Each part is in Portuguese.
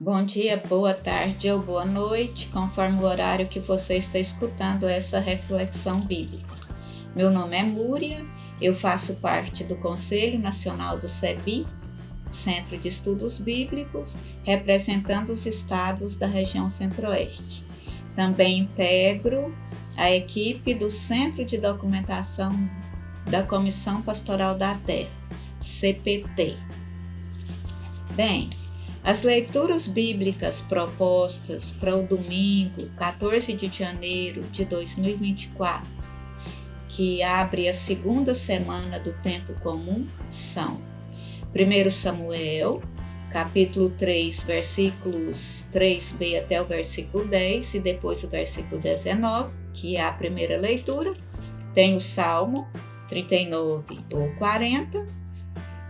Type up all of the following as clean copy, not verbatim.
Bom dia, boa tarde ou boa noite, conforme o horário que você está escutando essa reflexão bíblica. Meu nome é Múria, eu faço parte do Conselho Nacional do CEBI, Centro de Estudos Bíblicos, representando os estados da região Centro-Oeste. Também integro a equipe do Centro de Documentação da Comissão Pastoral da Terra, CPT. Bem, as leituras bíblicas propostas para o domingo 14 de janeiro de 2024, que abre a segunda semana do tempo comum, são 1 Samuel, capítulo 3, versículos 3b até o versículo 10 e depois o versículo 19, que é a primeira leitura. Tem o Salmo 39 ou 40.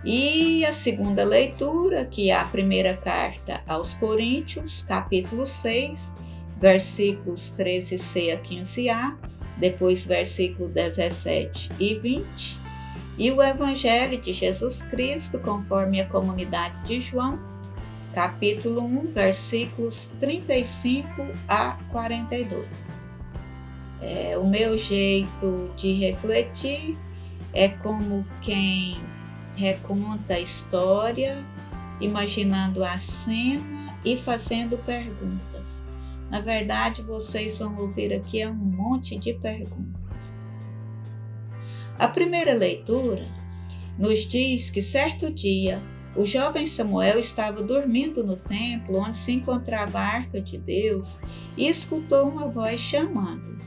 E a segunda leitura, que é a primeira carta aos Coríntios, capítulo 6, versículos 13c a 15a, depois versículo 17 e 20, e o Evangelho de Jesus Cristo, conforme a comunidade de João, capítulo 1, versículos 35 a 42. O meu jeito de refletir é como quem reconta a história, imaginando a cena e fazendo perguntas. Na verdade, vocês vão ouvir aqui um monte de perguntas. A primeira leitura nos diz que certo dia o jovem Samuel estava dormindo no templo onde se encontrava a arca de Deus e escutou uma voz chamando.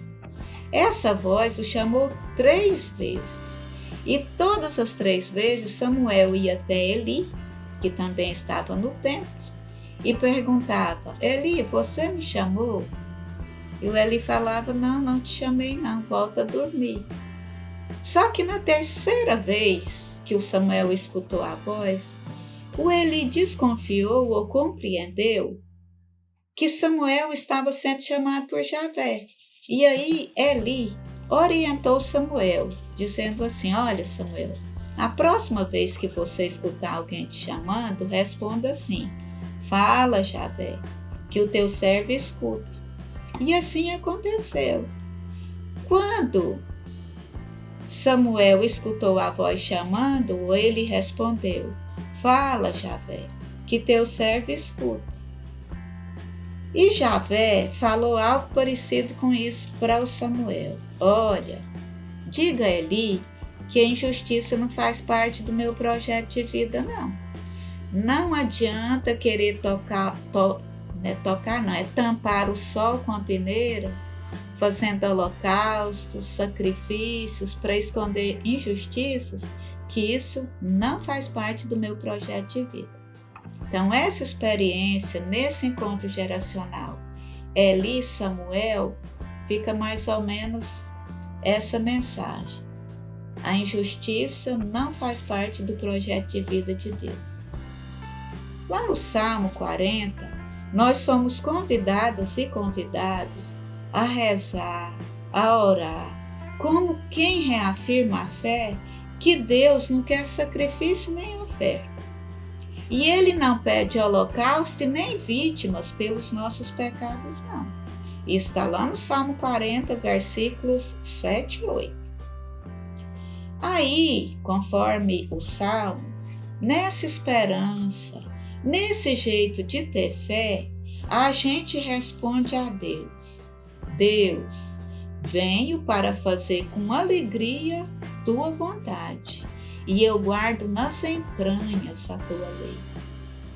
Essa voz o chamou 3 vezes. E todas as 3 vezes Samuel ia até Eli, que também estava no templo, e perguntava: Eli, você me chamou? E o Eli falava: não te chamei não, volta a dormir. Só que na terceira vez que o Samuel escutou a voz, o Eli desconfiou ou compreendeu que Samuel estava sendo chamado por Javé. E aí Eli orientou Samuel, dizendo assim: olha, Samuel, na próxima vez que você escutar alguém te chamando, responda assim: fala, Javé, que o teu servo escuta. E assim aconteceu. Quando Samuel escutou a voz chamando, ele respondeu: fala, Javé, que teu servo escuta. E Javé falou algo parecido com isso para o Samuel: olha, diga a Eli que a injustiça não faz parte do meu projeto de vida, não. Não adianta querer tampar o sol com a peneira, fazendo holocaustos, sacrifícios para esconder injustiças, que isso não faz parte do meu projeto de vida. Então, essa experiência nesse encontro geracional, Eli e Samuel, fica mais ou menos essa mensagem. A injustiça não faz parte do projeto de vida de Deus. Lá no Salmo 40, nós somos convidadas e convidados a rezar, a orar, como quem reafirma a fé que Deus não quer sacrifício nem oferta. E Ele não pede holocausto e nem vítimas pelos nossos pecados, não. Isso está lá no Salmo 40, versículos 7 e 8. Aí, conforme o Salmo, nessa esperança, nesse jeito de ter fé, a gente responde a Deus: Deus, venho para fazer com alegria tua vontade, e eu guardo nas entranhas a tua lei.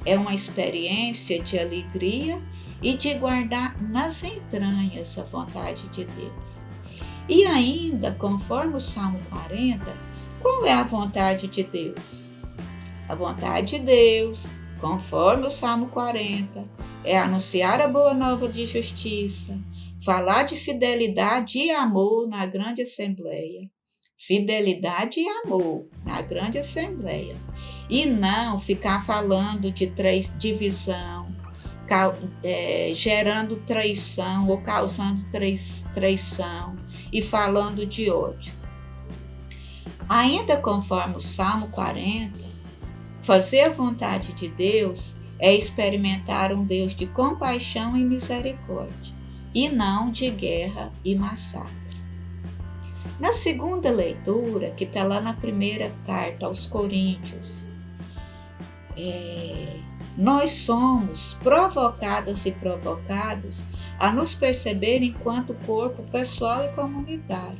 É uma experiência de alegria e de guardar nas entranhas a vontade de Deus. E ainda, conforme o Salmo 40, qual é a vontade de Deus? A vontade de Deus, conforme o Salmo 40, é anunciar a boa nova de justiça, falar de fidelidade e amor na grande assembleia. Fidelidade e amor na grande assembleia. E não ficar falando de divisão, gerando traição ou causando traição e falando de ódio. Ainda conforme o Salmo 40, fazer a vontade de Deus é experimentar um Deus de compaixão e misericórdia, e não de guerra e massacre. Na segunda leitura, que está lá na primeira carta aos Coríntios, nós somos provocadas e provocados a nos perceber enquanto corpo pessoal e comunitário,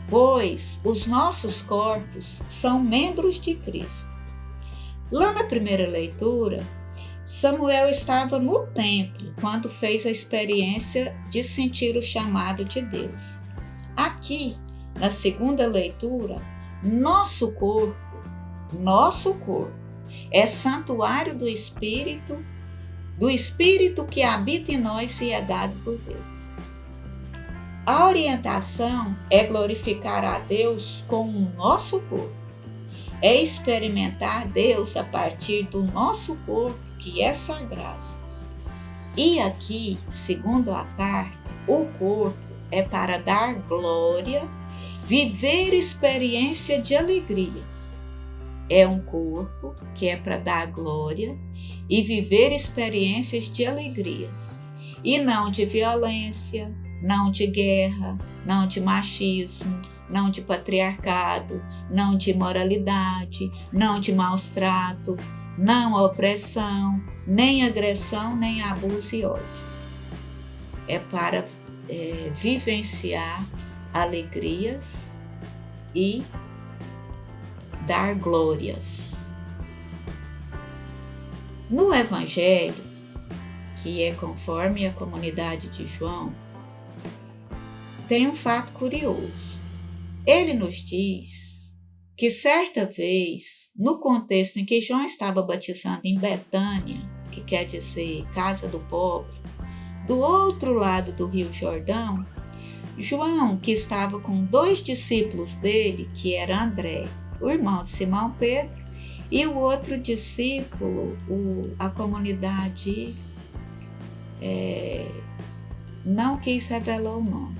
pois os nossos corpos são membros de Cristo. Lá na primeira leitura, Samuel estava no templo quando fez a experiência de sentir o chamado de Deus. Aqui, na segunda leitura, nosso corpo é santuário do Espírito que habita em nós e é dado por Deus. A orientação é glorificar a Deus com o nosso corpo, é experimentar Deus a partir do nosso corpo, que é sagrado. E aqui, segundo a carta, o corpo é para dar glória, viver experiência de alegrias. É um corpo que é para dar glória e viver experiências de alegrias, e não de violência, não de guerra, não de machismo, não de patriarcado, não de imoralidade, não de maus tratos, não opressão, nem agressão, nem abuso e ódio. É para vivenciar alegrias e dar glórias. No Evangelho, que é conforme a comunidade de João, tem um fato curioso. Ele nos diz que certa vez, no contexto em que João estava batizando em Betânia, que quer dizer casa do pobre, do outro lado do Rio Jordão, João, que estava com 2 discípulos dele, que era André, o irmão de Simão Pedro, e o outro discípulo, a comunidade não quis revelar o nome.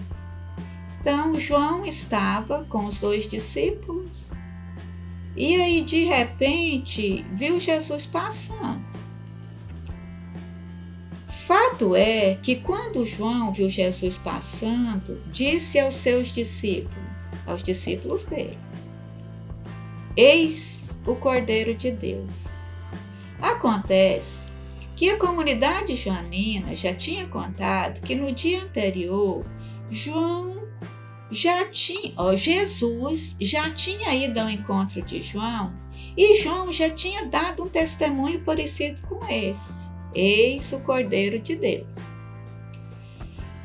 Então, João estava com os 2 discípulos e aí, de repente, viu Jesus passando. Fato é que quando João viu Jesus passando, disse aos seus discípulos, aos discípulos dele: Eis o Cordeiro de Deus. Acontece que a comunidade joanina já tinha contado que no dia anterior, Jesus já tinha ido ao encontro de João e João já tinha dado um testemunho parecido com esse. Eis o Cordeiro de Deus.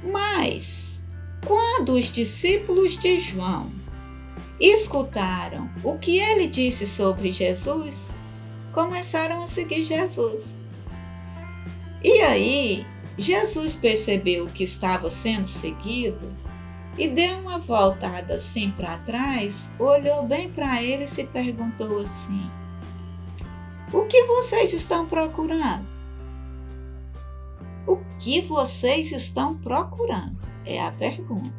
Mas, quando os discípulos de João escutaram o que ele disse sobre Jesus, começaram a seguir Jesus. E aí, Jesus percebeu que estava sendo seguido e deu uma voltada assim para trás, olhou bem para eles e perguntou assim: O que vocês estão procurando? O que vocês estão procurando? É a pergunta.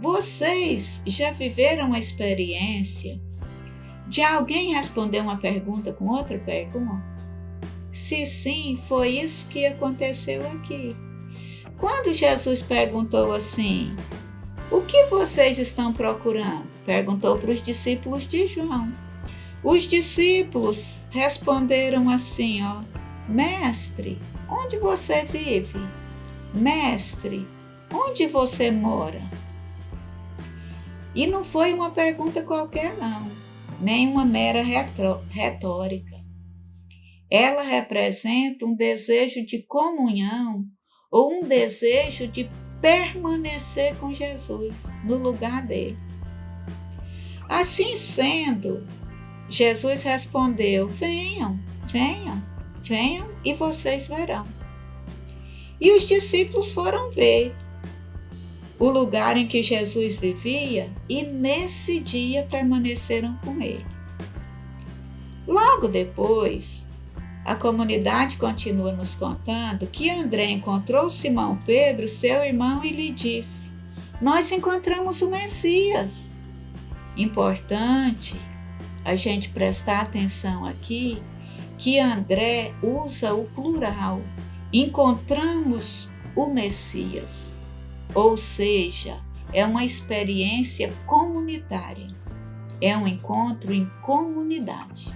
Vocês já viveram uma experiência de alguém responder uma pergunta com outra pergunta? Se sim, foi isso que aconteceu aqui. Quando Jesus perguntou assim: O que vocês estão procurando? Perguntou para os discípulos de João. Os discípulos responderam assim: Mestre, onde você vive? Mestre, onde você mora? E não foi uma pergunta qualquer, não, nem uma mera retórica. Ela representa um desejo de comunhão ou um desejo de permanecer com Jesus no lugar dele. Assim sendo, Jesus respondeu: Venham, venham, venham e vocês verão. E os discípulos foram ver o lugar em que Jesus vivia e nesse dia permaneceram com ele. Logo depois, a comunidade continua nos contando que André encontrou Simão Pedro, seu irmão, e lhe disse: Nós encontramos o Messias. Importante a gente prestar atenção aqui que André usa o plural. Encontramos o Messias, ou seja, é uma experiência comunitária, é um encontro em comunidade.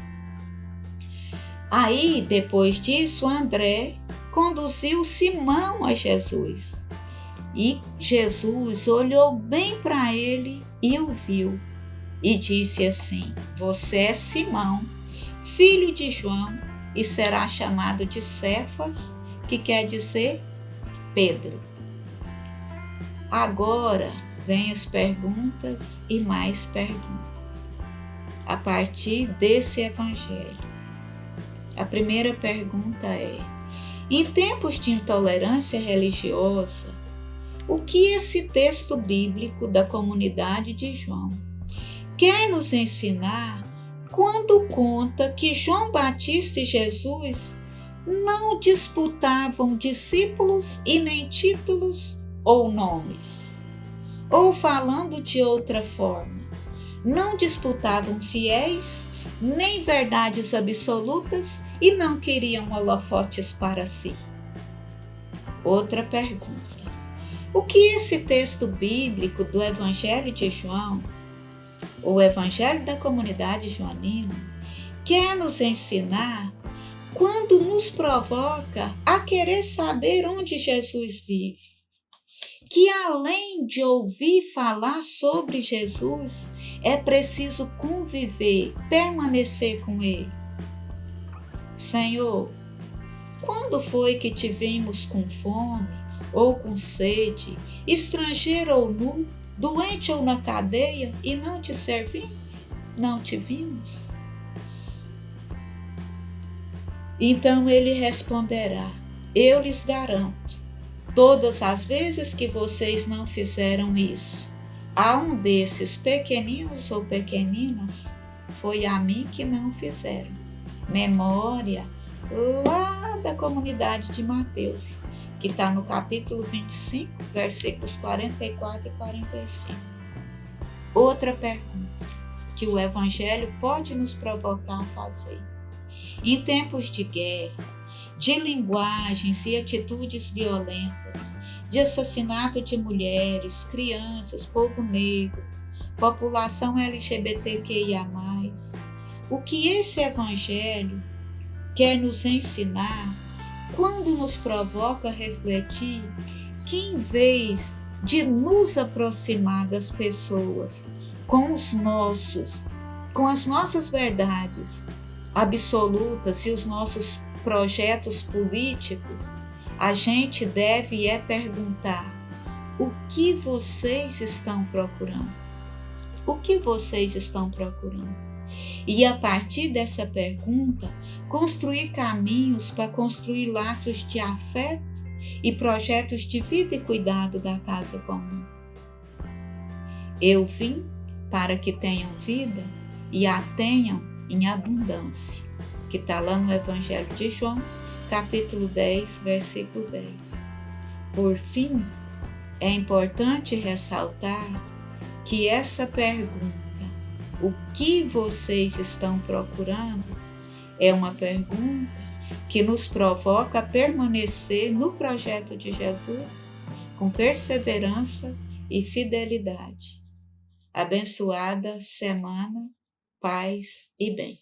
Aí, depois disso, André conduziu Simão a Jesus. E Jesus olhou bem para ele e o viu e disse assim: você é Simão, filho de João, e será chamado de Cefas, que quer dizer Pedro. Agora vem as perguntas e mais perguntas a partir desse evangelho. A primeira pergunta é: em tempos de intolerância religiosa, o que esse texto bíblico da comunidade de João quer nos ensinar quando conta que João Batista e Jesus não disputavam discípulos e nem títulos ou nomes? Ou falando de outra forma, não disputavam fiéis nem verdades absolutas e não queriam holofotes para si. Outra pergunta: o que esse texto bíblico do Evangelho de João, o Evangelho da comunidade joanina, quer nos ensinar quando nos provoca a querer saber onde Jesus vive? Que além de ouvir falar sobre Jesus, é preciso conviver, permanecer com Ele. Senhor, quando foi que te vimos com fome ou com sede, estrangeiro ou nu, doente ou na cadeia, e não te servimos? Não te vimos? Então ele responderá: eu lhes garanto, todas as vezes que vocês não fizeram isso a um desses pequeninos ou pequeninas, foi a mim que não fizeram. Memória lá da comunidade de Mateus, que está no capítulo 25, versículos 44 e 45. Outra pergunta que o Evangelho pode nos provocar a fazer: em tempos de guerra, de linguagens e atitudes violentas, de assassinato de mulheres, crianças, povo negro, população LGBTQIA+, o que esse Evangelho quer nos ensinar quando nos provoca a refletir que, em vez de nos aproximar das pessoas com as nossas verdades absolutas e os nossos projetos políticos, a gente deve perguntar: o que vocês estão procurando? O que vocês estão procurando? E a partir dessa pergunta, construir caminhos para construir laços de afeto e projetos de vida e cuidado da casa comum. Eu vim para que tenham vida e a tenham em abundância, que está lá no Evangelho de João, capítulo 10, versículo 10. Por fim, é importante ressaltar que essa pergunta, o que vocês estão procurando, é uma pergunta que nos provoca a permanecer no projeto de Jesus com perseverança e fidelidade. Abençoada semana, paz e bem.